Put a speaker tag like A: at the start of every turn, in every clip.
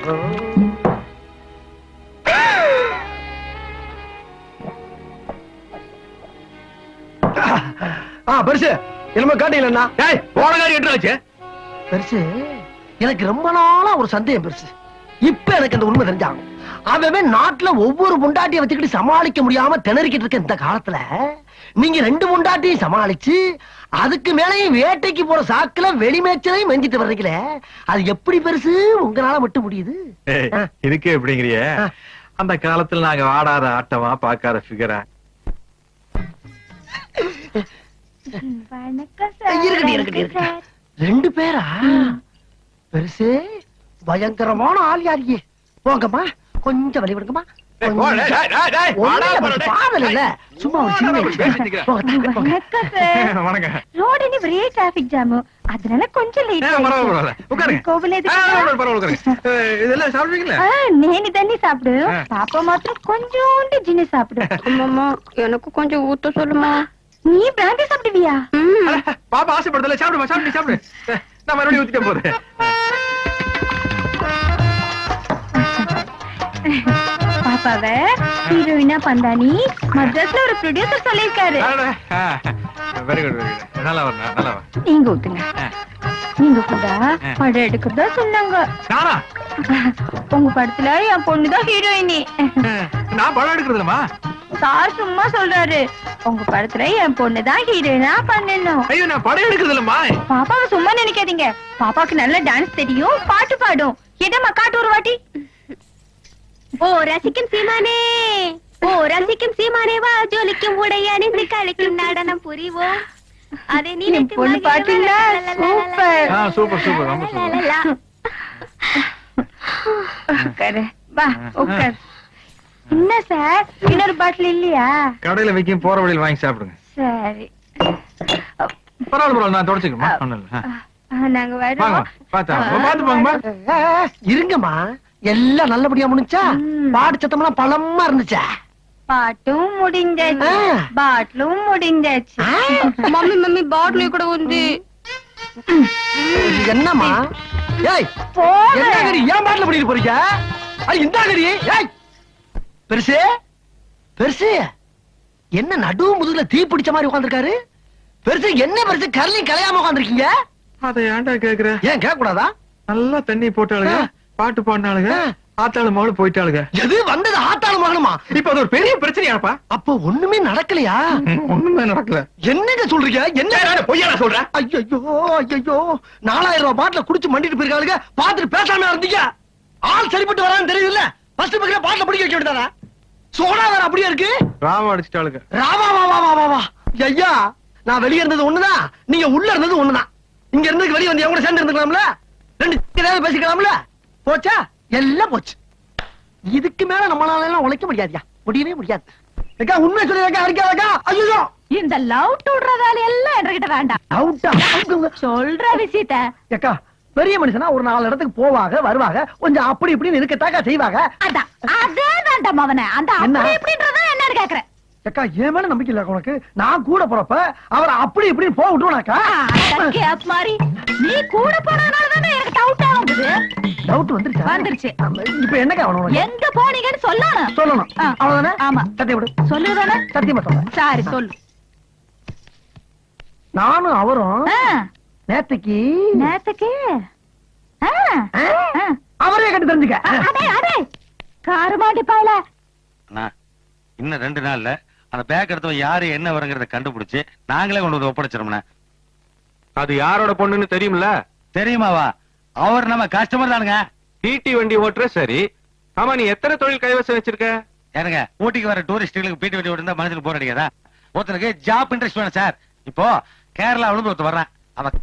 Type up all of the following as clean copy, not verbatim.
A: பெருசு என்னமோ காட்டீங்களா?
B: போன காரி எட்டு
A: பெருசு எனக்கு ரொம்ப நாளா ஒரு சந்தேகம் பெருசு. இப்ப எனக்கு அந்த உண்மை தெரிஞ்சாகும். அவன் நாட்டுல ஒவ்வொரு முண்டாட்டியை வச்சுக்கிட்டு சமாளிக்க முடியாம திணறிக்கிட்டு இருக்க இந்த காலத்துல நீங்க 2 முண்டாட்டியும் சமாளிச்சு அதுக்கு மேலையும் வேட்டைக்கு போற சாக்குல வெளிமேச்சலையும் மெஞ்சிட்டு வர்றீங்களே, அது எப்படி பெருசு உங்களால மட்டும் முடியுது?
B: இதுக்கே எப்படிங்கிறிய? அந்த காலத்துல நாங்க ஆடாத ஆட்டமா பாக்காத ஃபிகரா.
A: இருக்கட்டும் 2 பேரா? பெருசு பயங்கரமான ஆள் யாரியே. போங்கம்மா கொஞ்சம் வழி விடுங்கம்மா. சும்மா
C: அதனால கொஞ்சம் நேனி தண்ணி சாப்பிடு. பாப்பா மாத்திரம் கொஞ்சோண்டு ஜினி சாப்பிடு. எனக்கு கொஞ்சம் ஊத்த சொல்லுமா. நீ பிராந்தி சாப்பிடுவியா?
B: பாப்பா ஆசைப்படுதல. சாப்பிடுமா, சாப்பிடு சாப்பிடு. நான் மறுபடியும் ஊத்திட்டேன் போது.
C: பாப்பாவ ஹீரோயினா பந்தானி மദ്രാஸ்ல ஒரு ப்ரொடியூசர் சொல்லிருக்காரு.
B: Very good very good. நல்லா வரணும் நல்லா வா.
C: நீங்க ஊத்துங்க. நீங்க கூட படம் எடுக்கிறதா சொன்னாங்க.
B: நானா?
C: உங்க படத்துல என் பொண்ணுதான் ஹீரோயினி.
B: நான் படம் எடுக்கிறதுலமா?
C: சார் சும்மா சொல்றாரு. உங்க படத்துல என் பொண்ணுதான் ஹீரோயினா பண்ணணும்.
B: ஐயோ நான் படம் எடுக்கிறதுலமா.
C: பாப்பாவை சும்மா நினைக்காதீங்க. பாப்பாக்கு நல்ல டான்ஸ் தெரியும், பாட்டு பாடும். எதமா காட்டு ஒரு வாட்டி. ஓ ரசிக்கும் சீமானே, ஓ ரசிக்கும் சீமானே வா, ஜொலிக்கும் உடைய அணிந்து கலைக்கும் நடனம் புரிவோம். அதே நீ பொண்ணு பாத்தீங்களா? சூப்பர்
B: சூப்பர் சூப்பர் ரொம்ப சூப்பர்.
C: உட்காரு வா உட்கார். என்ன சார் இன்னொரு பாட்டில் இல்லையா?
B: கடையில வைக்கும், போற வழியில் வாங்கி சாப்பிடுங்க.
C: சரி
B: பரவாயில்ல, நான் தொடச்சுக்கமா.
C: நாங்க வரோம்.
B: பாத்து போங்கம்மா.
A: இருங்கம்மா, எல்லாம் நல்லபடியா முடிஞ்சா? பாட்டு சத்தம்லாம் பலமா இருந்துச்சா?
C: பாட்டும் முடிஞ்சாச்சு, பாட்டிலும் முடிஞ்சாச்சு. மம்மி மம்மி பாட்டில் கூட வந்து
A: என்னம்மா? ஏய் என்ன கறி ஏன் பாட்டில் பண்ணிட்டு போறீங்க? இந்த கறி ஏய் பெருசு பெருசு என்ன நடு முதுகுல தீ பிடிச்ச மாதிரி உட்கார்ந்திருக்காரு? பெருசு என்ன பெருசு கரலையும் கலையாம உட்கார்ந்திருக்கீங்க?
B: அதை ஏன்டா கேக்குற?
A: ஏன் கேட்க கூடாதா?
B: நல்லா தண்ணி போட்டாளுங்க, பாட்டு பாடினாளுங்க, ஆத்தாளு மகளும் போயிட்டாளுங்க.
A: எது வந்தது ஆத்தாளு மகனுமா?
B: இப்ப அது ஒரு பெரிய பிரச்சனையாப்பா.
A: அப்ப ஒண்ணுமே நடக்கலையா?
B: ஒண்ணுமே நடக்கல.
A: என்னங்க சொல்றீங்க? என்ன
B: பொய்யா சொல்றேன்?
A: ஐயோ ஐயோ 4000 ரூபாய் பாட்டில குடிச்சு மண்டிட்டு போயிருக்காளுங்க. பாத்துட்டு பேசாம இருந்தீங்க. ஆள் சரிப்பட்டு வரான்னு தெரியுதுல்ல. ஃபர்ஸ்ட் பக்கத்துல பாட்டில பிடிக்க வைக்க விட்டாரா? சோடா வேற அப்படியே இருக்கு.
B: ராவா அடிச்சிட்டாளுங்க.
A: ராவா வா வா வா வா. ஐயா நான் வெளிய இருந்தது ஒண்ணுதான், நீங்க உள்ள இருந்தது ஒண்ணுதான். இங்க இருந்து வெளிய வந்து கூட சேர்ந்து இருந்துக்கலாம்ல. 2 ஏதாவது பேசிக்கலாம்ல. போச்சா? எல்லாம் போச்சு. இதுக்கு மேல நம்மளால எல்லாம் உழைக்க முடியாதியா, முடியவே முடியாது. அக்கா உண்மை சொல்லிருக்கா அடிக்காதக்கா. ஐயோ
C: இந்த லவ் டுடுறதால எல்லாம் என்கிட்ட வேண்டாம்.
A: அவுட்டா
C: சொல்ற விஷயத்த.
A: அக்கா பெரிய மனுஷனா ஒரு 4 இடத்துக்கு போவாங்க வருவாங்க, கொஞ்சம் அப்படி இப்படின்னு இருக்கத்தாக்கா செய்வாங்க.
C: அதான் அதே வேண்டாம் அவனை. அந்த அப்படி இப்படின்றத என்னன்னு கேக்குறேன்.
A: அக்கா என் மேல நம்பிக்கை இல்ல உனக்கு? நான் கூட போறப்ப அவரை அப்படி இப்படின்னு போக விட்டுருவானாக்கா?
C: மாதிரி நீ கூட போனதுனாலதானே எனக்கு டவுட் ஆகுது.
A: டவுட் வந்துருச்சா?
C: வந்துருச்சு.
A: இப்ப என்னக்கா அவனுக்கு
C: எங்க போனீங்கன்னு சொல்லணும்.
A: சொல்லணும் அவ்வளவுதானே? ஆமா சத்தியம் விடு.
C: சொல்லுதானே?
A: சத்தியமா சொல்றேன்.
C: சரி சொல்லு.
A: நானும் அவரும் நேத்துக்கு அவரே கட்டி தெரிஞ்சுக்க.
C: காரமாட்டி பாயல.
D: இன்னும் 2 நாள்ல அந்த பேக் எடுத்தவன் யாரு என்ன வருங்கிறத கண்டுபிடிச்சு நாங்களே கொண்டு வந்து ஒப்படைச்சிரோம்னா.
B: அது யாரோட பொண்ணுன்னு தெரியும்ல?
D: தெரியுமாவா? அவர் நம்ம கஸ்டமர் தானுங்க.
B: டிடி வண்டி ஓட்டுற சரி. ஆமா நீ எத்தனை தொழில் கைவசம் வச்சிருக்க?
D: ஏனுங்க ஊட்டிக்கு வர டூரிஸ்டுகளுக்கு பீட்டி வண்டி ஓட்டுந்தா மனசுக்கு போர் அடிக்காதா? ஒருத்தனுக்கு ஜாப் இன்ட்ரெஸ்ட் வேணும் சார். இப்போ கேரளாவிலிருந்து ஒருத்தர் வர்றான், அவன்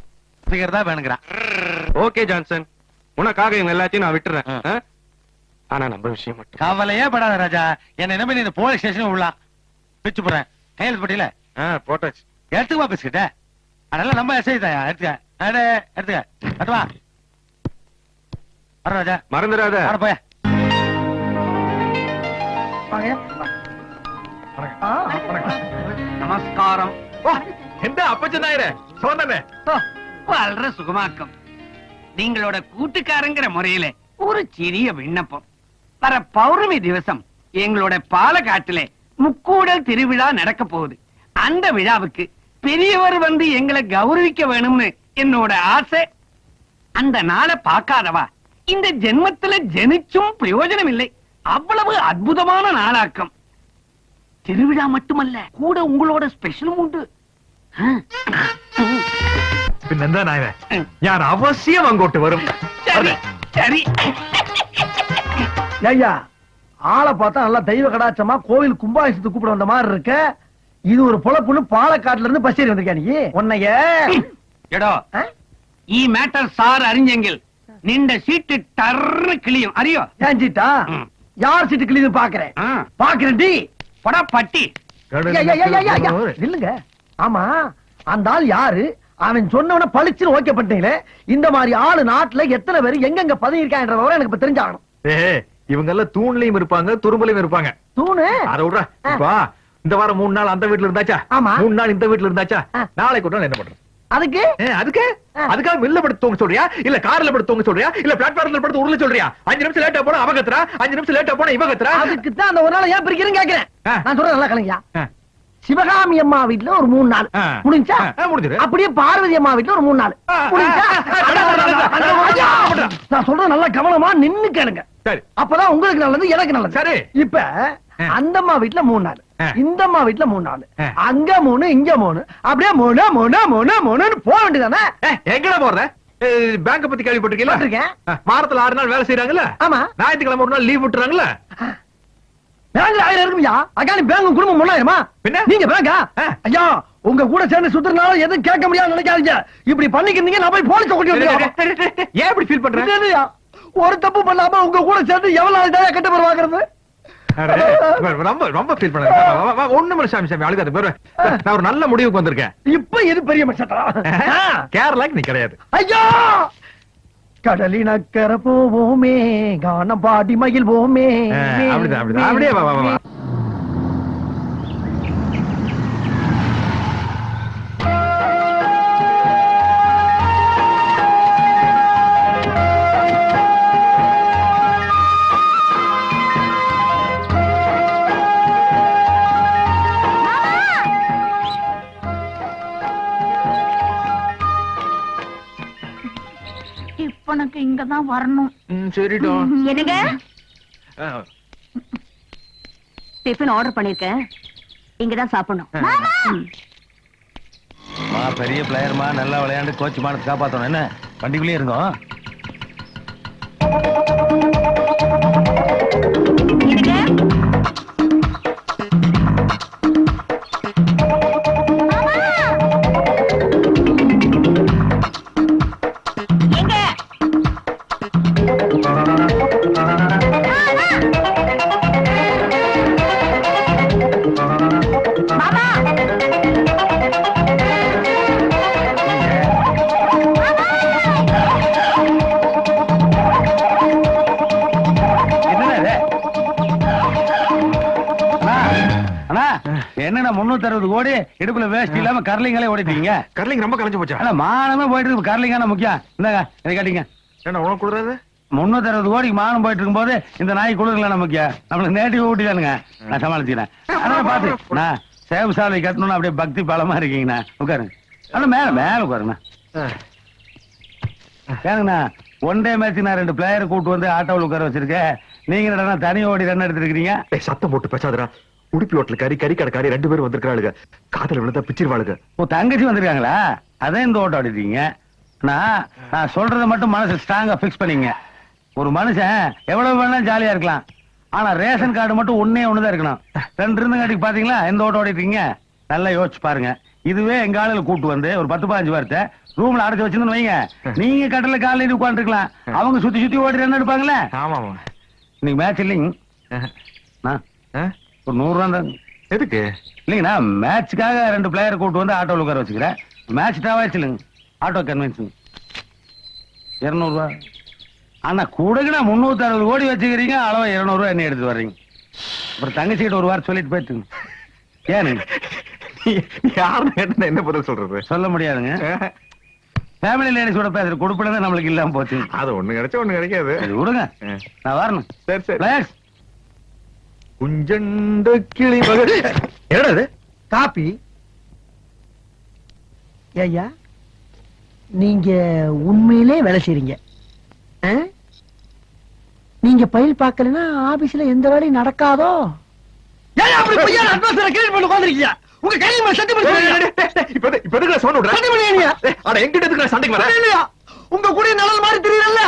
D: தான் வேணுங்கிறான்.
B: ஓகே ஜான்சன், உனக்காக இவங்க எல்லாத்தையும் நான் விட்டுறேன். ஆனா நம்ம விஷயம் மட்டும்
D: கவலையே படாத ராஜா. என்ன நம்பி நீ போலீஸ் ஸ்டேஷன் உள்ளலாம் பிச்சு போறேன். கையெழுத்து போட்டியில
B: போட்டாச்சு.
D: எடுத்துக்குவா பேசிக்கிட்ட. அதெல்லாம் நம்ம எஸ்ஐ தான். எடுத்துக்க வா வர ராஜா.
B: மறந்துடாத.
D: போய
E: நமஸ்காரம்.
B: எந்த அப்பச்சனாயிர சோதனை
E: வாழ்ற சுகமாக்கம். நீங்களோட கூட்டுக்காரங்கிற முறையில ஒரு சிறிய விண்ணப்பம். வர பௌர்ணமி திவசம் எங்களோட பாலக்காட்டிலே முக்கூடல் திருவிழா நடக்க போகுது. அந்த விழாவுக்கு பெரியவர் வந்து எங்களை கௌரவிக்க வேணும்னு என்னோட ஆசை. அந்த நாளை பார்க்காதவா இந்த ஜென்மத்துல ஜெனிச்சும் பிரயோஜனம் இல்லை. அவ்வளவு அற்புதமான நாளாக்கம். திருவிழா மட்டுமல்ல, கூட உங்களோட ஸ்பெஷலும் உண்டு.
B: പിന്നെന്താ നായക ഞാൻ അവശ്യം അങ്ങോട്ട് വരും.
E: சரி சரி.
A: ஐயா ஆளை பார்த்தா நல்லா தெய்வ கடாச்சமா கோவில் கும்பாபிஷத்துக்கு கூப்பிட வந்த மாதிரி இருக்க. இது ஒரு பொழப்புன்னு பாலக்காட்டுல இருந்து பஸ் ஏறி வந்திருக்கா நீ? உன்னைய
E: എടോ ഈ മാറ്റർ സാർ അറിഞ്ഞെങ്കിൽ നിന്റെ സീറ്റ് ടർന്ന് കിളിയും അറിയോ?
A: ஏஞ்சிட்டா யார் சீட்டு கிளீது பாக்குறேன்
E: ആ,
A: பாக்குறேன் டி.
E: போடா பட்டி.
A: இல்லங்க. ஆமா அந்த ஆள் யாரு? அவன் சொன்னவன பளிச்சுன்னு ஓகே பண்ணிட்டீங்களே. இந்த மாதிரி ஆளு நாட்டுல எத்தனை பேர் எங்கெங்க பதவி இருக்கான்ற விவரம் எனக்கு இப்ப தெரிஞ்சாகணும்.
B: இவங்க எல்லாம் தூண்லயும் இருப்பாங்க துரும்புலயும் இருப்பாங்க.
A: தூணு
B: அதை விடுற. இப்ப இந்த வாரம் 3 நாள் அந்த வீட்டுல இருந்தாச்சா?
A: ஆமா.
B: 3 நாள் இந்த வீட்டுல இருந்தாச்சா? நாளைக்கு ஒரு நாள் என்ன பண்றது?
A: அதுக்கு
B: அதுக்கு அதுக்காக மில்ல படுத்து தூங்க சொல்றியா இல்ல கார்ல படுத்து தூங்க சொல்றியா இல்ல பிளாட்ஃபார்ம்ல படுத்து உருள சொல்றியா? 5 நிமிஷம் லேட்டா போனா அவ கத்துறா, 5 நிமிஷம் லேட்டா போனா இவ கத்துறா.
A: அதுக்கு தான் அந்த ஒரு நாள் ஏன் பிரிக்கிறேன்னு கேக்குறேன். நான் சொல்றேன் நல்லா கலைஞா.
B: ஆ.
A: சிவகாமி அம்மா வீட்டுல ஒரு 3 நாள்
B: ஆ.
A: முடிஞ்சா?
B: முடிஞ்சிரு.
A: அப்படியே பார்வதி அம்மா வீட்டுல ஒரு 3 நாள் முடிஞ்சா? நான் சொல்றது நல்லா கவனமா நின்னு கேளுங்க.
B: சரி
A: அப்பதான் உங்களுக்கு நல்லது எனக்கு நல்லது.
B: சரி.
A: இப்ப அந்த அம்மா வீட்டுல 3 நாள், இந்த அம்மா வீட்டுல 3 நாள், அங்க 3 இங்க 3, அப்படியே 3 3 3 3 போக வேண்டியதானே?
B: எங்கடா போற? பேங்க் பத்தி கேள்விப்பட்டிருக்கீங்களா? வாரத்துல 6 நாள் வேலை செய்யறாங்கல்ல.
A: ஆமா.
B: ஞாயிற்றுக்கிழமை ஒரு நாள் லீவ் விட்டுறாங்கல்ல.
A: பேங்க்ல 1000 இருக்குயா. அகாலி பேங்க் குடும்பம் 3000மா?
B: பின்ன
A: நீங்க பேங்கா? ஐயா உங்க கூட சேர்ந்து சுத்துறனால எதுவும் கேட்க முடியாது நினைக்காதீங்க. இப்படி பண்ணிக்கிறீங்க நான் போய் போலீஸ் கூட்டி வந்து.
B: ஏன் இப்படி ஃபீல் பண்ற?
A: ஒரு தப்பு பண்ணாம உங்க கூட சேர்ந்து எவ்வளவு நாள் தான் கட்ட பேர் வாங்குறது?
B: ரொம்ப ரொம்ப ஃபீல் பண்ண. ஒண்ணும் சாமி சாமி அழுகாது. நான் ஒரு நல்ல முடிவுக்கு வந்திருக்கேன்.
A: இப்ப எது பெரிய மனுஷன்?
B: கேரளாக்கு நீ கிடையாது.
A: ஐயா கடலினக்கரை போவோமே, கானம் பாடி மகிழ்வோமே.
B: அப்படிதான் அப்படிதான். அப்படியே வா வா வா.
C: இப்பனக்கு இங்கதான் வரணும்.
B: சரிடா.
C: என்னங்க டிஃபன் ஆர்டர் பண்ணிருக்கேன், இங்கதான் சாப்பிடணும்.
D: பெரிய பிளேயர்மா, நல்லா விளையாண்டு கோச் மானத்தை காப்பாத்தணும். என்ன வண்டிக்குள்ளே இருந்தோம். என்னன்னா 360 கோடி இடுப்புல வேஸ்ட் இல்லாம கர்லிங்களே ஓடிட்டீங்க.
B: கர்லிங் ரொம்ப கலைஞ்சு போச்சா?
D: மானமே போயிட்டு இருக்கு. கர்லிங்கான முக்கியம். இந்தாங்க இதை காட்டிங்க.
B: என்ன உனக்கு கொடுறாது?
D: 360 கோடிக்கு மானம் போயிட்டு இருக்கும் போது இந்த நாய் குளிர்ல முக்கியம். நம்மளுக்கு நேட்டிவ் ஊட்டிதானுங்க. நான் சமாளிச்சுக்கிறேன். அதான் பாத்து நான் சேவ் சாலை கட்டணும்னு அப்படியே பக்தி பலமா இருக்கீங்கண்ணா. உட்காருங்க. ஆனா மேல மேல உட்காருங்கண்ணா. ஏனுங்கண்ணா ஒன் டே மேட்ச் நான் 2 பிளேயர் கூட்டு வந்து ஆட்டோவில் உட்கார வச்சிருக்கேன். நீங்க என்னடா தனி ஓடி ரன் எடுத்துருக்கீங்க?
B: சத்தம் போட்டு பேசாதடா. உடுப்பி ஹோட்டல் கறி கடைக்காரி 2 பேரும் வந்திருக்காளுங்க. காதல விழுந்தா பிச்சிருவாளுங்க.
D: ஓ தங்கச்சி வந்திருக்காங்களா? அதான் இந்த ஓட்டம் ஆடிட்டீங்க. நான் சொல்றதை மட்டும் மனசு ஸ்ட்ராங்கா பிக்ஸ் பண்ணீங்க. ஒரு மனுஷன் எவ்வளவு வேணா ஜாலியா இருக்கலாம். ஆனா ரேஷன் கார்டு மட்டும் ஒன்னே ஒண்ணுதான் இருக்கணும். 2 இருந்தங்காட்டிக்கு பாத்தீங்களா எந்த ஓட்டம் ஓடிட்டீங்க? நல்லா யோசிச்சு பாருங்க. இதுவே எங்க ஆளுல கூட்டு வந்து ஒரு 10-15 வாரத்தை ரூம்ல அடைச்சு வச்சிருந்து வைங்க. நீங்க கடல காலையில உட்கார்ந்து இருக்கலாம். அவங்க சுத்தி சுத்தி ஓடி ரன் எடுப்பாங்களே.
B: ஆமா
D: இன்னைக்கு மேட்ச் இல்லைங்க. ஒரு 100 ரூபா
B: எதுக்கு?
D: இல்லைங்கண்ணா மேட்சுக்காக 2 பிளேயர் கூட்டு வந்து ஆட்டோவில் உட்கார வச்சுக்கிறேன். மேட்ச் டாவாச்சு இல்லைங்க. ஆட்டோ கன்வென்ஸ் 200 ரூபா. ஆனா கூடக்குண்ணா 360 கோடி வச்சுக்கிறீங்க. அளவு 200 ரூபா என்ன எடுத்து வர்றீங்க. அப்புறம் தங்கச்சிக்கிட்ட ஒரு வாரம் சொல்லிட்டு போயிட்டுங்க. ஏனுங்க
B: யாருன்னு என்ன பதில் சொல்றது?
D: சொல்ல முடியாதுங்க. ஃபேமிலி லேடிஸோட பேசுற கொடுப்பினது நம்மளுக்கு இல்லாம போச்சு.
B: அது ஒண்ணு கிடைச்சா ஒண்ணு கிடைக்காது.
D: சரி விடுங்க, நான் வரணும்.
B: சரி சரி.
D: Relax.
B: குஞ்சண்ட கிளி மகள். என்னடா இது?
A: காப்பி. ஐயா, நீங்க உண்மையிலே வேலை செய்றீங்க. ஆ? நீங்க பயில் பார்க்கலன்னா ஆபீஸ்ல எந்த வேலையும் நடக்காதோ? ஏன் அப்படி பொய்யான அட்வான்ஸ்ல கிரியேட் பண்ணி உட்கார்ந்திருக்கீங்க? உங்க கையில மேல சட்டி பண்ணி
B: இப்ப எதுக்கு சவுண்ட் விடுற?
A: சட்டி பண்ணியா?
B: அட எங்கிட்ட எதுக்கு சண்டைக்கு வர?
A: இல்லையா? உங்க கூட நிழல் மாதிரி தெரியல.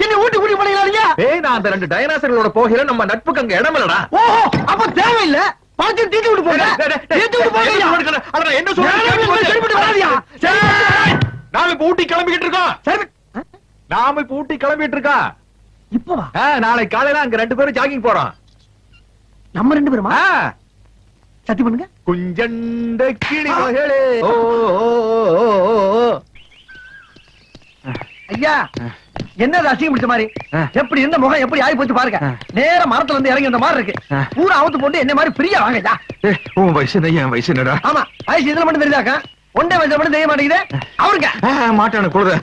A: என்ன ஊட்டி கூட்டி பண்ணிக்கலாம்ங்க.
B: ஏய், நான் அந்த 2 டைனாசர்களோட போகிற நம்ம நட்புக்கு அங்க இடம் இல்லடா.
A: ஓஹோ, அப்ப தேவையில்ல. பணத்தை தீட்டி விட்டு போங்க. தீட்டி விட்டு போங்க.
B: அட நான் என்ன சொல்றேன்?
A: சரிப்பட்டு வராதியா?
B: நாம இப்ப ஊட்டி கிளம்பிக்கிட்டு இருக்கோம்.
A: சரி.
B: நாம இப்ப ஊட்டி கிளம்பிட்டு இருக்கோம்.
A: இப்போ வா.
B: நாளை காலையில அங்க 2 பேரும் ஜாகிங் போறோம்.
A: நம்ம 2 பேருமா? சத்தி பண்ணுங்க.
B: குஞ்சண்ட கிளி மகளே. ஓ
A: ஐயா, என்ன அசிங்கம் பிடிச்ச மாதிரி எப்படி இருந்த முகம் எப்படி ஆகி போச்சு பாருங்க. நேர மரத்துல இருந்து இறங்கி இந்த மாதிரி இருக்கு. பூரா அவுத்து போட்டு என்ன மாதிரி பிரியா வாங்கயா.
B: உன் வயசு என்ன, என் வயசு என்னடா?
A: ஆமா, வயசு இதுல மட்டும் தெரியுதாக்கா? ஒன்றே வயசுல மட்டும் தெரிய மாட்டேங்குது அவருங்க.
B: மாட்டான கொடுத.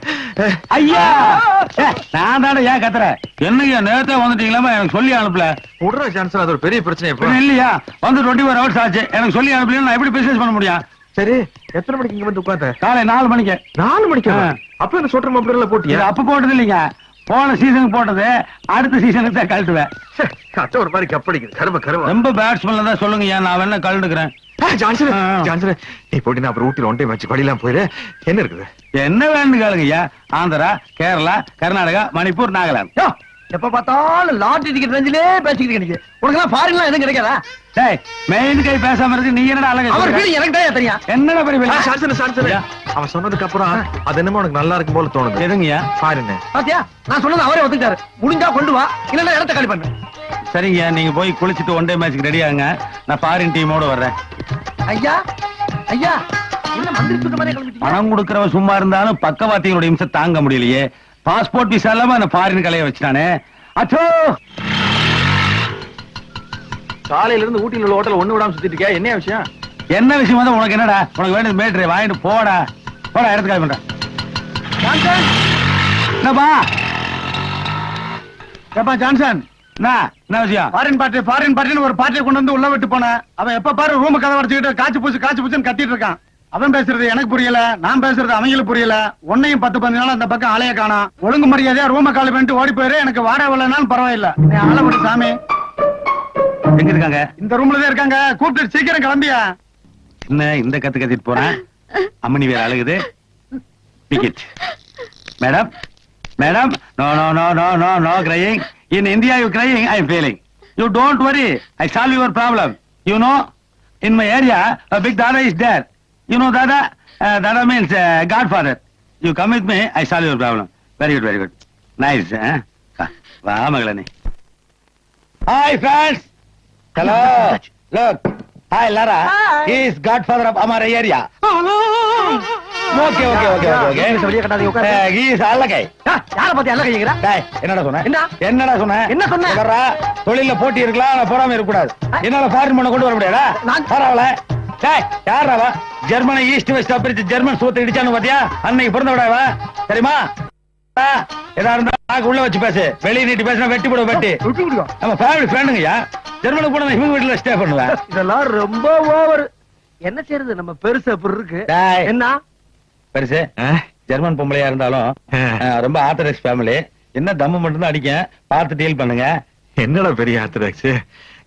D: ஐயா, நான் தானே ஏன் கத்துறேன்? என்னையா நேரத்தே வந்துட்டீங்களா? எனக்கு சொல்லி அனுப்பல.
B: விடுற சான்ஸ், அது ஒரு பெரிய பிரச்சனை. இப்ப
D: இல்லையா, வந்து 24 hours ஆச்சு. எனக்கு சொல்லி அனுப்பல, நான் எப்படி பிசினஸ் பண்ண முடியும்?
B: சரி, எத்தனை மணிக்கு இங்க வந்து உட்கார்ந்த?
D: காலை 4 மணிக்கு.
B: 4 மணிக்கு? அப்ப இந்த சொட்டர் மப்பிள போட்டியா?
D: இது அப்ப போட்டது இல்லைங்க, போன சீசனுக்கு போட்டது. அடுத்த சீசனுக்கு தான் கழட்டுவேன்.
B: கச்ச ஒரு மாதிரி கப்படிக்குது. கரும கரும.
D: ரொம்ப பேட்ஸ்மேன்ல தான் சொல்லுங்க, ஏன் நான் வேணா கழட்டுக்கிறேன்.
B: ஜான்சன், ஜான்சன், நீ போட்டி நான் அப்புறம் ஊட்டில ஒன் டைம் வச்சு படிலாம் போயிரு. என்ன இருக்குது?
D: என்ன வேணும்னு கேளுங்க ஐயா. ஆந்திரா, கேரளா, கர்நாடகா, மணிப்பூர், நாகாலாந்து.
A: எப்ப பார்த்தாலும் லாட்டரி டிக்கெட் ரேஞ்சிலே பேசிக்கிட்டு கிடைக்கு. உனக்கு ஃபாரின்லாம் எதுவும் கிடைக்காதா?
D: டேய், மெயின் கை பேசாம இருக்கு. நீ என்னடா அழகா
A: அவர்
D: சொல்ற?
A: வீடு எனக்கு தான் தெரியும்.
D: என்னடா பெரிய வேலை?
B: ஜான்சன், ஜான்சன், அவன் சொன்னதுக்கு அப்புறம் அது என்னமோ உனக்கு நல்லா இருக்கும் போல தோணுது.
D: எதுங்கய்யா?
B: பாருங்க.
A: பாத்தியா, நான் சொன்னது அவரே ஒத்துக்கிட்டாரு. முடிஞ்சா கொண்டு வா, இல்லன்னா இடத்த காலி பண்ணு.
D: சரிங்க, நீங்க போய் குளிச்சிட்டு ஒன் டே மேட்ச்க்கு ரெடி ஆகுங்க. நான் ஃபாரின் டீமோட வர்றேன்.
A: ஐயா, ஐயா, என்ன மந்திரி சொல்ற மாதிரி கிளம்பிட்டீங்க?
D: பணம் கொடுக்கறவ சும்மா இருந்தாலும் பக்கவாத்திகளோட இம்சை தாங்க முடியலையே. பாஸ்போர்ட் விசா இல்லாம அந்த ஃபாரின் கலைய வச்சுட்டானே. அச்சோ,
B: காலையில இருந்து ஊட்டில உள்ள ஹோட்டல் ஒண்ணு விடாம சுத்திட்டு இருக்கியா? என்ன விஷயம்?
D: என்ன விஷயம் தான் உனக்கு? என்னடா உனக்கு வேண்டியது? மேட்ரு வாங்கிட்டு போடா. போடா, இடத்துக்கு காலி பண்றேன். என்னப்பா ஏப்பா ஜான்சன், என்ன விஷயம்? ஃபாரின் பார்ட்டின்னு ஒரு பார்ட்டியை கொண்டு வந்து உள்ள விட்டு போனேன். அவன் எப்ப பாரு ரூம் கதை வச்சுக்கிட்டு காய்ச்சி பூச்சுன்னு கத்திட்டு இருக்கான். அவன் பேசுறது எனக்கு புரியல, நான் பேசுறது அவங்களுக்கு புரியல. உன்னையும் 10-15 நாள் அந்த பக்கம் ஆளைய காணோம். ஒழுங்கு மரியாதையா ரூம காலி பண்ணிட்டு ஓடி போயிரு. எனக்கு வாடகை வரலனாலும் பரவாயில்ல. நீ ஆள விடு சாமி. எங்க இருக்காங்க? இந்த ரூம்ல தான் இருக்காங்க. கூப்பிட்டு சீக்கிரம் கிளம்பியா. என்ன இந்த கத்து கத்திட்டு போறேன்? அம்மனி வேற அழுகுது. Ticket madam, madam, no no no no no no crying. In India you crying, I am feeling. You don't worry, I solve your problem. You know, in my area, a big Dada is there. You know Dada? Dada means Godfather. You come with me, I solve your problem. Very good, very good. Nice, eh? Va, Magalani. Hi, friends. Hello. Look. Hi, Lara.
A: Hi.
D: He is Godfather of our area. Okay.
A: வெளியே கட்டாதீங்க, உட்காரு.
D: He is Allagai.
A: யாரை பத்தி எல்லாம் கைக்கிறா?
D: டேய், என்னடா சொன்ன?
A: என்ன?
D: என்னடா சொன்ன?
A: என்ன சொன்ன?
D: வர்றா, தொழில்ல போட்டி இருக்கலாம், ஆனா போறாம இருக்க கூடாது. என்னால ஃபாரின் பண்ண கொண்டு வர முடியாதா?
A: நான்
D: பரவாயில்ல. டேய், யாரா அவ? ஜெர்மனை ஈஸ்ட் வெஸ்ட் பிரிச்சு ஜெர்மன் சூத்து இடிச்சானு பாத்தியா? அன்னைக்கு பிறந்த விடாவ தெரியுமா? ஏதா இருந்தா நாக்கு உள்ள வச்சு பேசு. வெளியே நீட்டி பேசினா வெட்டி போடுவோம். வெட்டி
A: விட்டு விடுங்க.
D: நம்ம ஃபேமிலி ஃப்ரெண்டுங்கய்யா. ஜெர்மனுக்கு போனா இவங்க வீட்டுல ஸ்டே பண்ணுவேன்.
A: இதெல்லாம் ரொம்ப ஓவர். என்ன செய்யறது, நம்ம பெருசு அப்படி இருக்கு.
D: டேய்,
A: என்ன
D: பெருசு ஜெர்மன் பொம்பளையா இருந்தாலும் ரொம்ப ஆர்த்தடாக்ஸ் ஃபேமிலி. என்ன தம்மு மட்டும் தான் அடிக்க. பார்த்து டீல் பண்ணுங்க.
B: என்னடா பெரிய ஆர்த்தடாக்ஸ்?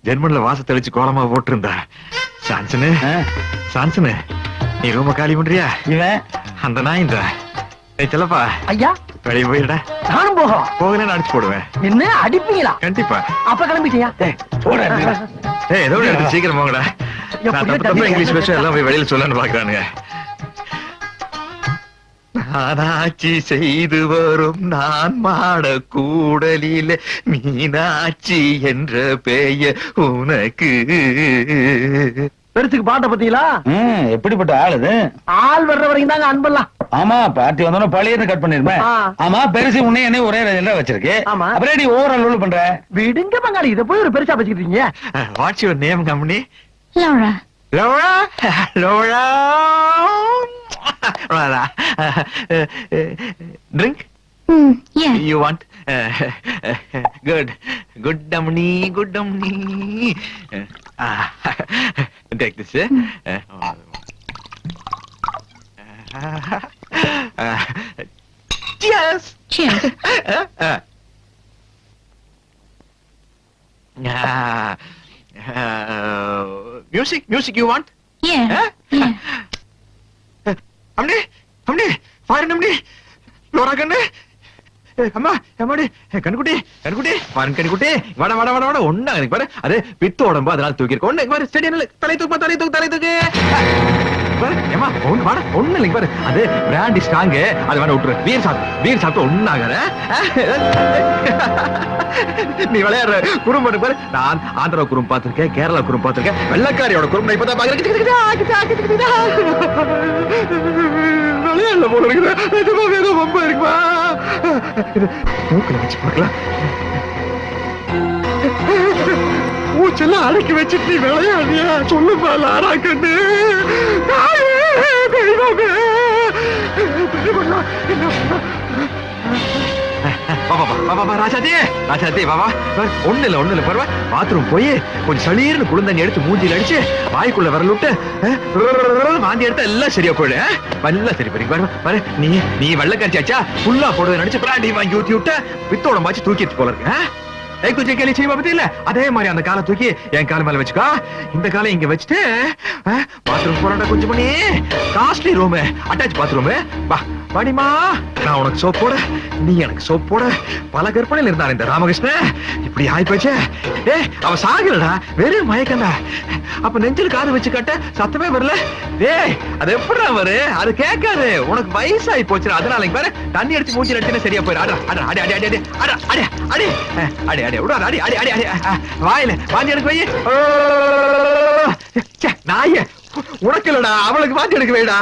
B: ஜெர்மன்ல வாச தெளிச்சு கோலமா போட்டிருந்தா. சான்சனு, சான்சனு, நீ ரொம்ப காலி பண்றியா?
D: இவன்
B: அந்த நாய் இந்த செல்லப்பா
A: ஐயா,
B: வெளியே போயிடா.
A: நானும் போகலாம்.
B: போகலன்னு அடிச்சு போடுவேன்.
A: என்ன அடிப்பீங்களா?
B: கண்டிப்பா.
A: அப்ப கிளம்பிட்டியா?
B: ஏதோ எடுத்து சீக்கிரம் போங்கடா. நான் தப்பு தப்பா இங்கிலீஷ் பேச எல்லாம் போய் வெளியில சொல்லன்னு பாக்குறானுங்க. நானாட்சி செய்து வரும் நான் மாட கூடலில மீனாட்சி என்ற பெயர் உனக்கு.
A: பெருசுக்கு பாட்ட பத்தீங்களா?
D: எப்படிப்பட்ட ஆள் இது?
A: ஆள் வர்ற வரைக்கும் தாங்க அன்பெல்லாம்.
D: ஆமா, பார்ட்டி வந்தோட பழைய கட் பண்ணிருப்பேன். ஆமா, பெருசு உன்னை என்ன ஒரே ரேஞ்சில வச்சிருக்கு.
A: ஆமா.
D: அப்புறம் நீ ஓவரால் ரூல் பண்ற.
A: விடுங்க பங்காளி, இத போய் ஒரு பெருசா வச்சுக்கிட்டீங்க.
B: What's your name company?
C: Laura.
B: Laura, Laura. Drink?
C: Yeah.
B: You want? Good. Good dummy, good dummy. Take this. Cheers.
C: Cheers.
B: Music you want?
C: Yeah. Yeah.
B: அம்னே அம்னே பாரு அம்னே லோரா கண்ணு அம்மா அம்மாடி கண்ணுக்குட்டி கண்ணுக்குட்டி பாரு கண்ணுக்குட்டி வட வட வட வட ஒண்ணா எனக்கு பாரு அது பித்து உடம்பு அதனால தூக்கி இருக்க ஒண்ணு பாரு ஸ்டேடியம் தலை தூக்கு தலை தூக்கு தலை தூக்கு பாரு ஏமா ஒண்ணு வட ஒண்ணு இல்லைங்க பாரு அது பிராண்டி ஸ்ட்ராங் அது வேணா விட்டுரு வீர் சாப்பிட்டு ஒண்ணாகற நீ விளையாடுற குறும்பு பாரு நான் ஆந்திரா குறும்பு பார்த்திருக்கேன் கேரளா குறும்பு பார்த்திருக்கேன் வெள்ளக்காரியோட குறும்பு இப்பதான் பாக்குறேன் விளையாடல போல இருக்குது ரொம்ப இருக்குமா மூக்கில வச்சு பார்க்கலாம் மூச்செல்லாம் அடக்கி வச்சுட்டு நீ விளையாடியா சொல்லுமா லாரா கண்ணு ஒண்ணு இல்ல பரவா பாத்ரூம் போய் கொஞ்சம் சளீர்னு குளிர்ந்தண்ணி எடுத்து மூஞ்சில அடிச்சு வாய்க்குள்ள வரல விட்டு வாந்தி எடுத்தா எல்லாம் சரியா போயிடு எல்லாம் சரி பாரு நீ வெள்ளக்கரிச்சாச்சா ஃபுல்லா போடுவது நினைச்சு பிராண்டி வாங்கி ஊத்தி விட்ட பித்தோட மாச்சு தூக்கிட்டு போல இருக்கு तुझे के लिए चाहिए पता இல்ல அதே மாதிரி அந்த காலை தூக்கி என் கால் மேல வச்சுக்கோ இந்த காலை இங்க வச்சிட்டு பாத்ரூம் போறடா கொஞ்சம் பண்ணி காஸ்ட்லி ரூம் அட்டாச் பாத்ரூம் வா வாடிமா நான் உனக்கு சோப் போட நீ எனக்கு சோப் போட பல கற்பனையில இருந்தான் இந்த ராமகிருஷ்ணன் இப்படி ஆயி போச்சே அவ சாகலடா வெறும் மயக்கண்டா அப்ப நெஞ்சில் காது வச்சு கட்ட சத்தமே வரல அது எப்படிடா வரு அது கேட்காது உனக்கு வயசாகி போச்சு அதனால பாரு தண்ணி அடிச்சு மூஞ்சி அடிச்சுன்னா சரியா போயிரு அடி அடி அடி அடி அடி அடி அடி விடாத அடி அடி அடி அடி வாயில வாந்தி எடுக்க வை நாயே உனக்கு இல்லடா அவளுக்கு வாந்தி எடுக்க வைடா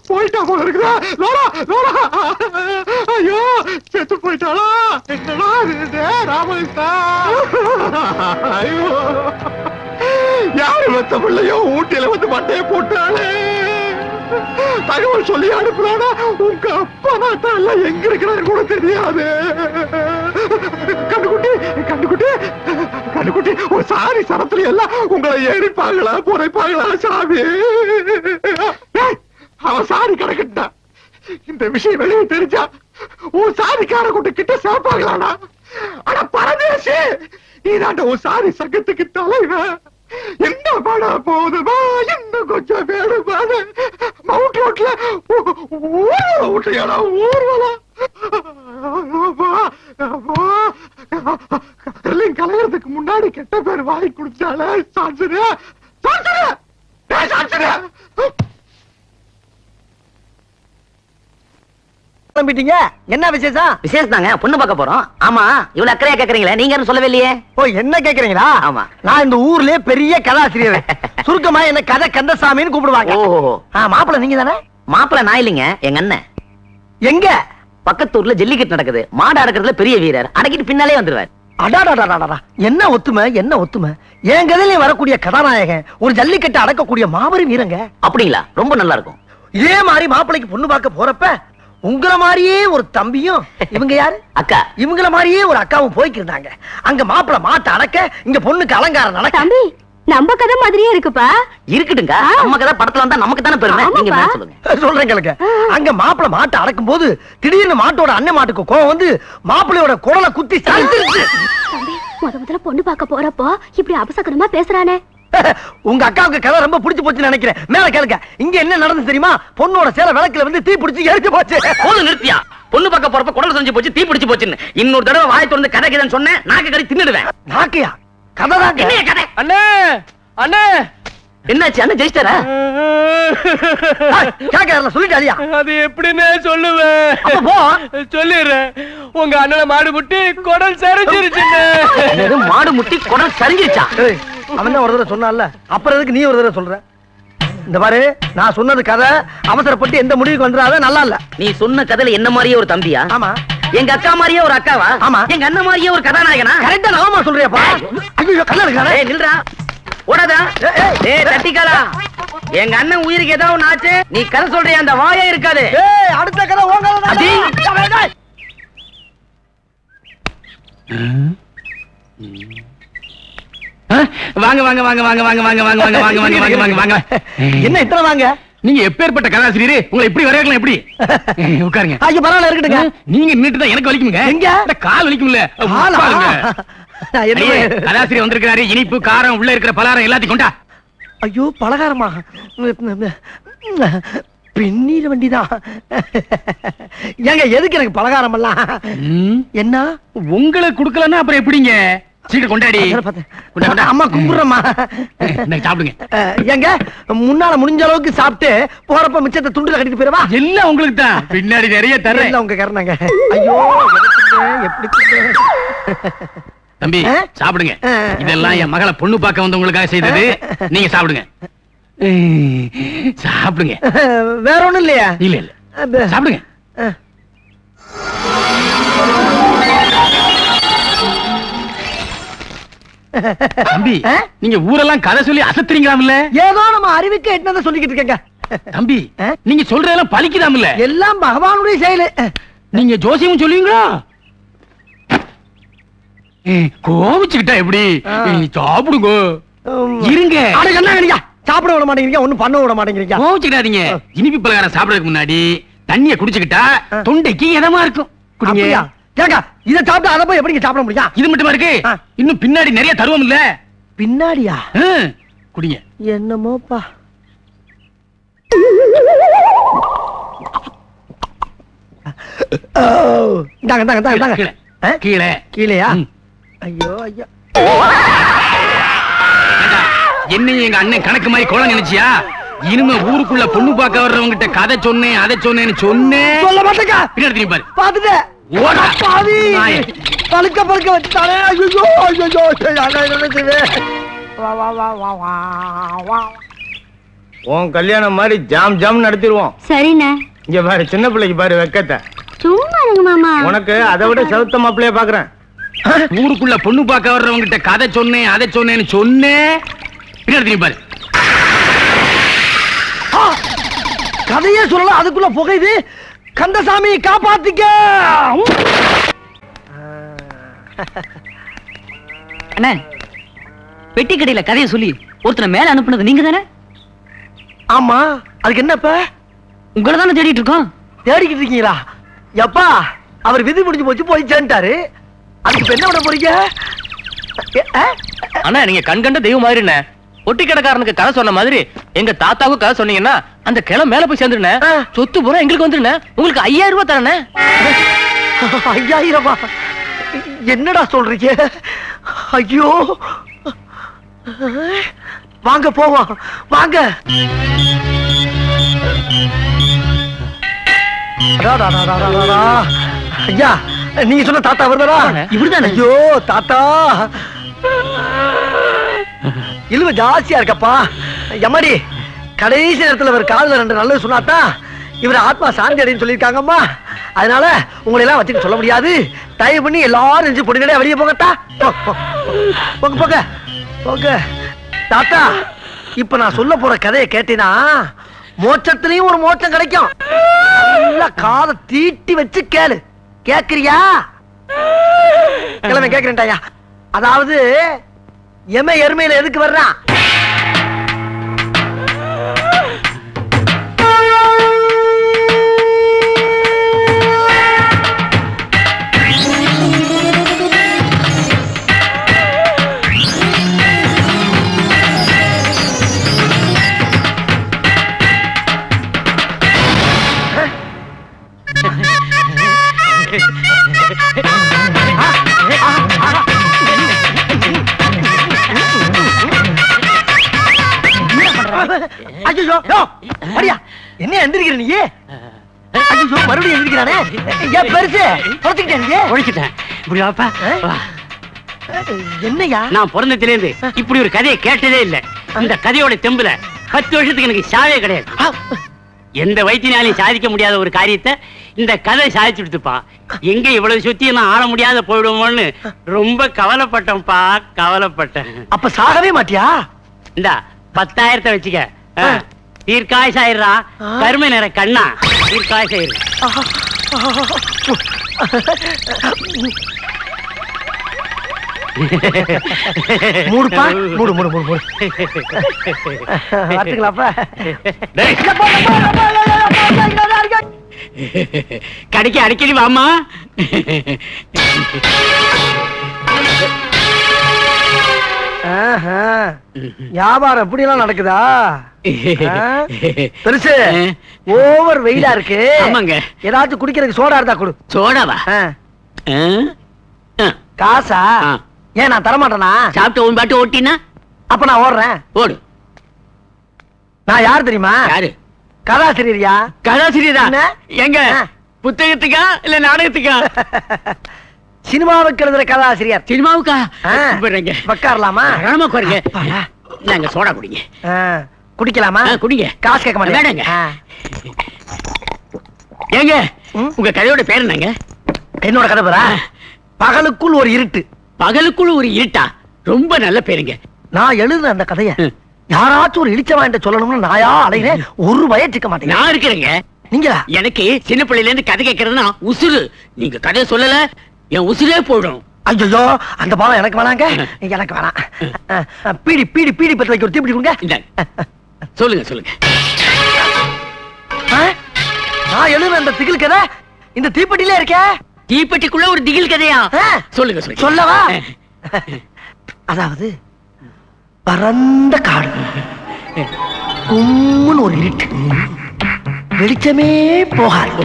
B: போயிட்டா போல இருக்குதா லோரா லோரா ஐயோ செத்து போயிட்டாளா என்னடா ராமகிருஷ்ணா ஐயோ யாரு வந்த பிள்ளையோ ஊட்டியில வந்து மண்டையை போட்டாளே தகவல் சொல்லி அனுப்புறானா உங்க அப்பா நாட்டால எங்க இருக்கிறாரு கூட தெரியாது கண்டுகுட்டி கண்டுகுட்டி கண்டுகுட்டி ஒரு சாரி சரத்துல எல்லாம் உங்களை ஏறிப்பாங்களா புரைப்பாங்களா சாமி அவன் சாரி கிடக்கட்டா இந்த விஷயம் வெளியே தெரிஞ்சா உன் சாரிக்கார கூட்ட கிட்ட சேர்ப்பாங்களாடா ஆனா பரதேசி நீதாண்ட உன் சாரி சங்கத்துக்கு தலைவன் என்ன பட போதுமா இன்னும் கொஞ்சம் வேணுமா மவுண்ட் ரோட்ல ஊட்டையாடா ஊர்வலம் கலையறதுக்கு முன்னாடி கெட்ட பேர் வாங்கி குடிச்சால சான்சரு சான்சரு சான்சரு
A: கிளம்பிட்டீங்க என்ன விசேஷம்
F: விசேஷம் தாங்க பொண்ணு பார்க்க போறோம் ஆமா இவ்வளவு அக்கறையா கேக்குறீங்களே நீங்க யாரும் சொல்லவே இல்லையே
A: ஓ என்ன கேக்குறீங்களா
F: ஆமா
A: நான் இந்த ஊர்லயே பெரிய கதாசிரியர் சுருக்கமா என்ன கதை கந்தசாமின்னு கூப்பிடுவாங்க
F: ஓ
A: மாப்பிள்ள நீங்க தானே
F: மாப்பிள்ள நான் இல்லைங்க எங்க அண்ணன்
A: எங்க
F: பக்கத்தூர்ல ஜல்லிக்கட்டு நடக்குது மாடு அடக்கிறதுல பெரிய வீரர் அடக்கிட்டு பின்னாலே வந்துருவார்
A: அடாடாடாடாடா என்ன ஒத்துமை என்ன ஒத்துமை என் கதையில வரக்கூடிய கதாநாயகன் ஒரு ஜல்லிக்கட்டு அடக்கக்கூடிய மாபெரும் வீரங்க
F: அப்படிங்களா ரொம்ப நல்லா இருக்கும்
A: இதே மாதிரி மாப்பிள்ளைக்கு பொண்ணு பார்க்க போறப்ப உங்கள மாதிரியே ஒரு தம்பியும் இவங்க யாரு
F: அக்கா
A: இவங்கள மாதிரியே ஒரு அக்காவும் போய்க்கிருந்தாங்க அங்க மாப்பிள்ள மாட்டை அடக்க இங்க பொண்ணுக்கு அலங்காரம் நடக்க
C: தம்பி நம்ம கதை மாதிரியே இருக்குப்பா
F: இருக்கட்டுங்க நம்ம கதை படத்துல வந்தா நமக்கு தானே பெருமை நீங்க என்ன சொல்லுங்க
A: சொல்றேன் கேளுங்க அங்க மாப்பிள்ள மாட்டை அடக்கும் போது திடீர்னு மாட்டோட அண்ணன் மாட்டுக்கு கோவம் வந்து மாப்பிள்ளையோட குடலை குத்தி சாய்ந்துருச்சு
C: தம்பி முதல்ல பொண்ணு பார்க்க போறப்போ இப்படி அபசகரமா பேசுறானே
A: உங்க அக்காவுக்கு கதை ரொம்ப பிடிச்சு போச்சுன்னு நினைக்கிறேன் மேல கேளுங்க இங்க என்ன நடந்து தெரியுமா பொண்ணோட சேலை விளக்குல வந்து தீ பிடிச்சு எரிச்சு போச்சு
F: போது நிறுத்தியா பொண்ணு பார்க்க போறப்ப குடல் செஞ்சு போச்சு தீ பிடிச்சு போச்சுன்னு இன்னொரு தடவை வாய் திறந்து கதை கதைன்னு சொன்னேன் நாக்கு கறி தின்னுடுவேன்
A: நாக்கையா கதை தான்
F: என்ன கதை
E: அண்ணே அண்ணே
F: என்னாச்சு அண்ணன் ஜெயிச்சிட்டாரா
A: கேட்கல சொல்லிட்டாலியா
E: அது எப்படின்னு சொல்லுவேன்
A: அப்ப போ
E: சொல்லிடுறேன் உங்க அண்ணனை மாடு முட்டி குடல் சரிஞ்சிருச்சுன்னு
F: மாடு முட்டி குடல் சரிஞ்சிருச்சா
A: அவன் ஒரு தடவை சொன்னான்ல அப்புறம் எதுக்கு நீ ஒரு தடவை சொல்ற இந்த பாரு நான் சொன்னது கதை அவசரப்பட்டு எந்த முடிவுக்கு வந்துடாத நல்லா இல்ல
F: நீ சொன்ன கதையில என்ன மாதிரியே ஒரு தம்பியா
A: ஆமா
F: எங்க அக்கா மாதிரியே ஒரு அக்காவா?
A: ஆமா.
F: எங்க அண்ணன் மாதிரியே ஒரு கதாநாயகனா?
A: கரெக்டா நாம சொல்றியாப்பா? ஐயோ கல்ல இருக்கானே.
F: ஏய் நில்றா. ஓடாதா? ஏய் தட்டிக்காலா. எங்க அண்ணன் உயிருக்கு ஏதாவது ஒண்ணு ஆச்சு, நீ கதை சொல்றியா அந்த வாயே இருக்காது.
A: ஏய் அடுத்த கதை ஓங்கல.
F: அடி.
E: வாங்க வாங்க வாங்க வாங்க வாங்க வாங்க வாங்க வாங்க வாங்க வாங்க வாங்க வாங்க வாங்க.
A: என்ன இத்தனை வாங்க?
E: நீங்க எப்பேற்பட்ட கதாசிரியர், உங்களை இப்படி வரையலாம் எப்படி? உட்காருங்க.
A: ஐயோ பரவாயில்ல இருக்கட்டுங்க.
E: நீங்க நின்னுட்டு தான் எனக்கு வலிக்குங்க.
A: எங்க?
E: இந்த கால் வலிக்கும்ல.
A: ஆளா?
E: உட்காருங்க.
A: என்ன?
E: ஐயே, கதாசிரியர் வந்திருக்காரு. இனிப்பு காரம் உள்ள இருக்கிற பலகாரம் எல்லாத்தையும் கொண்டா.
A: ஐயோ பலகாரமா? பின்னீர் வண்டிதான். ஏங்க எதுக்கு எனக்கு பலகாரம் எல்லாம்? என்ன
E: உங்களுக்கு குடுக்கலன்னா அப்புறம் எப்படிங்க? சீக்கிரம் கொண்டாடி.
A: அம்மா கும்பிடுறமா.
E: சாப்பிடுங்க.
A: ஏங்க முன்னால முடிஞ்ச அளவுக்கு சாப்பிட்டு போறப்ப மிச்சத்தை துண்டுல கட்டிட்டு போயிடவா?
E: எல்லாம் உங்களுக்கு தான். பின்னாடி நிறைய தரேன்.
A: எல்லாம் உங்க கரணங்க. ஐயோ எப்படி
E: தம்பி சாப்பிடுங்க. இதெல்லாம் என் மகளை பொண்ணு பார்க்க வந்தவங்களுக்காக செய்தது. நீங்க சாப்பிடுங்க. சாப்பிடுங்க.
A: வேற ஒண்ணும் இல்லையா?
E: இல்ல இல்ல சாப்பிடுங்க. தம்பி நீங்க ஊரெல்லாம் கதை சொல்லி அசத்துறீங்களாம்ல?
A: ஏதோ நம்ம அறிவுக்கு எட்டனதை சொல்லிக்கிட்டு இருக்கேங்க.
E: தம்பி நீங்க சொல்றதெல்லாம் பலிக்குதாம்ல?
A: எல்லாம் பகவானுடைய செயலு.
E: நீங்க ஜோசியம் சொல்லுவீங்களா? கோவிச்சுக்கிட்டா எப்படி? சாப்பிடுங்க. இருங்க.
A: என்ன சாப்பிட விட மாட்டேங்கிறீங்க, ஒண்ணும் பண்ண விட மாட்டேங்கிறீங்க.
E: கோவிச்சுக்கிட்டாதீங்க. இனிப்பு பலகாரம் சாப்பிடறதுக்கு முன்னாடி தண்ணிய குடிச்சுக்கிட்டா தொண்டைக்கு இதமா இருக்கும். குடிங்க.
A: ஏங்க இத சாப்பிட்டு அத போய் எப்படிங்க சாப்பிட முடியும்?
E: இது மட்டுமா இருக்கு, இன்னும் பின்னாடி நிறைய தருவோம் இல்ல?
A: பின்னாடியா?
E: குடிங்க.
A: என்னமோப்பா. இந்தாங்க இந்தாங்க இந்தாங்க.
E: கீழே
A: கீழேயா? ஐயோ ஐயோ.
E: என்னையும் எங்க அண்ணன் கணக்கு மாதிரி கோலம் நினைச்சியா? இனிமே ஊருக்குள்ள பொண்ணு பார்க்க வர்றவங்க கிட்ட கதை சொன்னேன் அதை சொன்னேன்னு சொன்னேன்.
A: சொல்ல மாட்டேங்க.
E: பின்னாடி பாரு.
A: பாத்துட்டேன்.
E: ஓடா
A: பாவி. பழுக்க பழுக்க வச்சுட்டானே. ஐயோ ஐயோ வா வா வா வா வா வா.
G: உன் கல்யாணம் மாதிரி ஜாம் ஜாம் நடத்திடுவோம்.
C: சரிண்ணே.
G: இங்க பாரு சின்ன பிள்ளைக்கு பாரு வெக்கத்தை.
C: சும்மா இருங்க மாமா.
G: உனக்கு அதை விட சவுத்த மாப்பிள்ளைய பாக்குறேன்.
E: ஊருக்குள்ள பொண்ணு பார்க்க வர்றவங்க கிட்ட கதை சொன்னேன் அதை சொன்னேன்னு சொன்னேன். பின்னாடி பாரு.
A: கதையே சொல்லலாம், அதுக்குள்ள புகையுது. கந்தசாமி காப்பாத்திக்க.
F: அண்ணே பெட்டி கடையில கதையை சொல்லி ஒருத்தனை மேல அனுப்புனது நீங்க தானே?
A: ஆமா, அதுக்கு என்னப்ப?
F: உங்களை தானே தேடிட்டு இருக்கோம்.
A: தேடிக்கிட்டு இருக்கீங்களா? எப்பா அவர் விதி முடிஞ்சு போச்சு, போய் சேர்ந்துட்டாரு. அதுக்கு என்ன பண்ண போறீங்க?
H: அண்ணா நீங்க கண்கண்ட தெய்வம் மாதிரி ஒட்டி கடைக்காரனுக்கு கதை சொன்ன மாதிரி எங்க தாத்தாவுக்கு கதை சொன்னீங்கன்னா அந்த கிளை மேல போய் சேர்ந்துருனே. சொத்து பூரா எங்களுக்கு வந்துருனே. உங்களுக்கு 5000 ரூபாய் தரனே.
A: 5000? என்னடா சொல்றீங்க? ஐயோ வாங்க போவோம் வாங்க. ஐயா நீங்க சொன்ன தாத்தா வருதா?
F: இவருதானே?
A: ஐயோ தாத்தா இழுவ ஜாஸ்தியா இருக்கப்பா. எம்மாடி கடைசி நேரத்துல இவர் காதுல 2 நல்லது சொன்னாதான் இவர் ஆத்மா சாந்தி அடைன்னு சொல்லியிருக்காங்கம்மா. அதனால உங்களை எல்லாம் வச்சுட்டு சொல்ல முடியாது. தயவு பண்ணி எல்லாரும் நெஞ்சு பொடிகளே வெளியே போகட்டா. போங்க போங்க போங்க. தாத்தா இப்ப நான் சொல்ல போற கதையை கேட்டீனா மோட்சத்திலையும் ஒரு மோட்சம் கிடைக்கும். நல்லா காதை தீட்டி வச்சு கேளு. கேக்குறியா? கிழமை கேக்குறேன்டாயா. அதாவது எம எருமையில எதுக்கு வர்றான்? என்ன எந்திரிக்கிற நீ? ஐயோ மறுபடியும் எந்திரிக்கிறானே. ஏன் பெருசு ஒழிச்சிட்டேன். என்னையா?
F: நான் பிறந்ததுல இருந்து இப்படி ஒரு கதையை கேட்டதே இல்ல. இந்த கதையோட தெம்புல 10 வருஷத்துக்கு எனக்கு சாவே கிடையாது. எந்த வைத்தியனாலையும் சாதிக்க முடியாத ஒரு காரியத்தை
I: இந்த கதை சாதிச்சுடுத்துப்பா. எங்க இவ்வளவு சுத்தி நான் ஆள முடியாத போயிடுவோம்னு ரொம்ப கவலைப்பட்டேன்ப்பா, கவலைப்பட்டேன்.
A: அப்ப சாகவே மாட்டியா?
I: இந்தா 10,000 வச்சுக்க. தீர்க்காயசாயிரா, கருமை நிற கண்ணா, தீர்க்காயசாயிரு.
A: மூடுப்பா, மூடு மூடு மூடு மூடு. வரட்டுங்களாப்பா?
I: கடைக்கு அடிக்கடி வாமா.
A: வியாபாரம் எப்படி எல்லாம் நடக்குதா? பெருசு ஓவர் வெயிலா இருக்கு.
I: ஆமாங்க.
A: ஏதாச்சும் குடிக்கிறதுக்கு சோடா இருந்தா கொடு.
I: சோடாவா?
A: காசா? ஏன் நான் தரமாட்டேனா?
I: சாப்பிட்டு உன் பாட்டு ஓட்டினா
A: அப்ப நான் ஓடுறேன்.
I: ஓடு.
A: நான் யார் தெரியுமா?
I: யாரு?
A: கதாசிரியரியா?
I: கதாசிரியரா?
A: என்ன?
I: எங்க புத்தகத்துக்கா இல்ல நாடகத்துக்கா?
A: சினிமாவுக்கு எழுதுற கதாசிரியர்.
I: சினிமாவுக்கா?
A: உட்காரலாமா?
I: ராமா குறைங்க. நாங்க சோடா குடிங்க.
A: குடிக்கலாமா?
I: குடிங்க.
A: காசு கேட்க மாட்டேன்.
I: வேணாங்க. ஏங்க உங்க கதையோட பேர் என்னங்க?
A: என்னோட கதை பேரா? பகலுக்குள் ஒரு இருட்டு.
I: பகலுக்குள் ஒரு இருட்டா? ரொம்ப நல்ல பேருங்க.
A: நான் எழுதுன அந்த கதைய யாராச்சும் ஒரு இழிச்சவா சொல்லணும்னு நாயா அலைகிறேன். ஒரு வயசுக்க மாட்டேன்.
I: நான் இருக்கிறேங்க.
A: நீங்களா?
I: எனக்கு சின்ன பிள்ளையில இருந்து கதை கேட்கறதுன்னா உசுறு. நீங்க கதையை சொல்லல என் உசுரே போயிடும்.
A: ஐயோ அந்த பாலம் எனக்கு வேணாங்க. எனக்கு வேணாம். பீடி பீடி பீடி பத்தி வைக்க ஒரு தீப்பிடி கொடுங்க.
I: சொல்லுங்க சொல்லுங்க.
A: நான் எழுதுன அந்த திகில் கதை இந்த தீப்பெட்டியில இருக்க.
I: தீப்பெட்டிக்குள்ள ஒரு திகில் கதையா? சொல்லுங்க சொல்லுங்க.
A: சொல்லவா? அதாவது பரந்த காடு, கும்முன்னு ஒரு இருட்டு, வெளிச்சமே போகாது.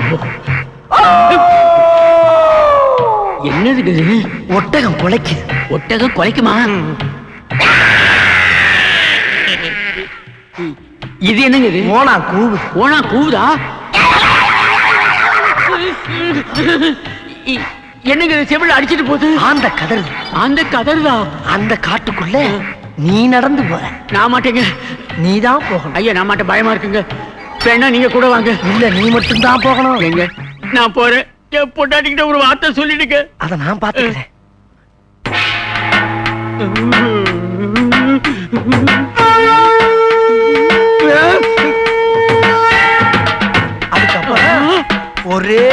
I: என்னது?
A: ஒட்டகம் குலைக்குது.
I: ஒட்டகம் குலைக்குமா? இது என்னங்க? இது
A: ஓனா கூவுது.
I: ஓனா கூவுதா? என்னங்க செவில அடிச்சிட்டு போகுது?
A: அந்த கதறு.
I: அந்த கதறுதா?
A: அந்த காட்டுக்குள்ள நீ நடந்து போற.
I: நான் மாட்டேங்க.
A: நீதான் போகணும்.
I: ஐயா நான் மாட்டேன், பயமா இருக்குங்க. வேணா நீங்க கூட வாங்க.
A: இல்ல நீ மட்டும் தான் போகணும்.
I: எங்க? நான் போறேன். என் பொண்டாட்டிக்கிட்ட ஒரு வார்த்தை சொல்லிடுங்க.
A: அத நான் பாத்துக்கிறேன். அதுக்கப்புறம் ஒரே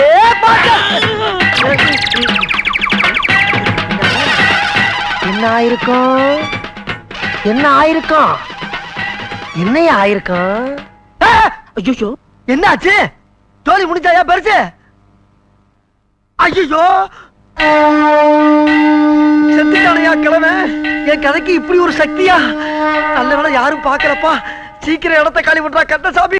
A: பாட்டு. என்ன ஆயிருக்கும்? என்ன ஆயிருக்கும்? என்னைய ஆயிருக்கும்? ஐயோ என்னாச்சு? ஜோலி முடிஞ்சாயா பெருசு? ஐயோ செத்துட்டானையா கிழமை? என் கதைக்கு இப்படி ஒரு சக்தியா? நல்ல வேளை யாரும் பாக்கலப்பா. சீக்கிரம் இடத்த காலி பண்றா கந்தசாமி.